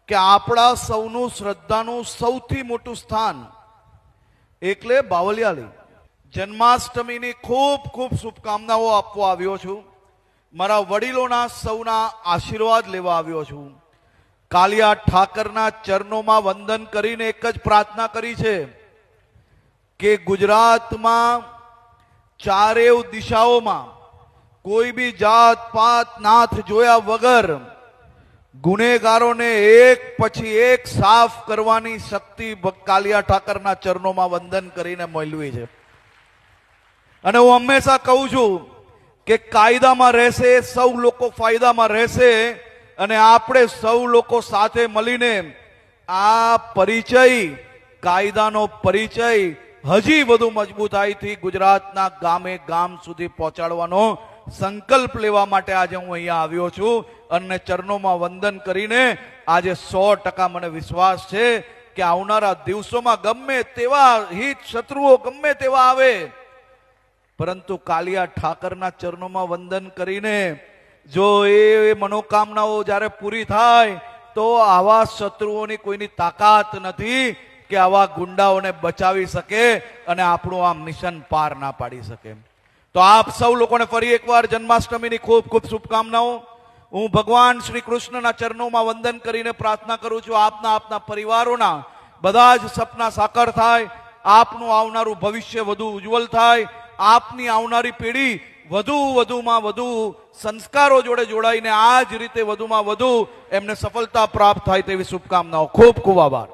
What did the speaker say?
કે આપણા સૌનું શ્રદ્ધાનું સૌથી મોટું સ્થાન એટલે બાવલિયાળી. જન્માષ્ટમીની ખૂબ ખૂબ શુભકામનાઓ આપવા આવ્યો છું. મારા વડીલોના સૌના આશીર્વાદ લેવા આવ્યો છું. કાલિયા ઠાકરના ચરણોમાં વંદન કરીને એક જ પ્રાર્થના કરી છે કે ગુજરાતમાં ચારેય દિશાઓમાં કોઈ બી જાત પાત નાથ જોયા વગર ગુનેગારોને એક પછી એક સાફ કરવાની શક્તિ કાલિયા ઠાકરના ચરણોમાં વંદન કરીને મેળવી છે. અને હું હંમેશા કહું છું કે કાયદામાં રહેશે, સૌ લોકો ફાયદામાં રહેશે અને આપણે સૌ લોકો સાથે મળીને આ પરિચય, કાયદાનો પરિચય હજી વધુ મજબૂતાઈથી ગુજરાતના ગામે ગામ સુધી પહોંચાડવાનો સંકલ્પ લેવા માટે આજે હું અહીંયા આવ્યો છું. અને ચરણોમાં વંદન કરીને આજે 100% મને વિશ્વાસ છે કે આવનારા દિવસોમાં ગમે તેવા હિત શત્રુઓ ગમે તેવા આવે, પરંતુ કાલિયા ઠાકરના ચરણોમાં વંદન કરીને જો એ મનોકામનાઓ જ્યારે પૂરી થાય તો આવા શત્રુઓની કોઈની તાકાત નથી કે આવા ગુંડાઓને બચાવી શકે અને આપણું આ મિશન પાર ના પાડી શકે. તો આપ સૌ લોકોને ફરી એકવાર જન્માષ્ટમીની ખૂબ ખૂબ શુભકામનાઓ. હું ભગવાન શ્રી કૃષ્ણના ચરણોમાં વંદન કરીને પ્રાર્થના કરું છું આપના પરિવારોના બધા જ સપના સાકાર થાય, આપનું આવનારું ભવિષ્ય વધુ ઉજ્જવલ થાય, આપની આવનારી પેઢી વધુમાં વધુ સંસ્કારો જોડે જોડાઈને આ જ રીતે વધુમાં વધુ એમને સફળતા પ્રાપ્ત થાય તેવી શુભકામનાઓ. ખૂબ ખૂબ આભાર.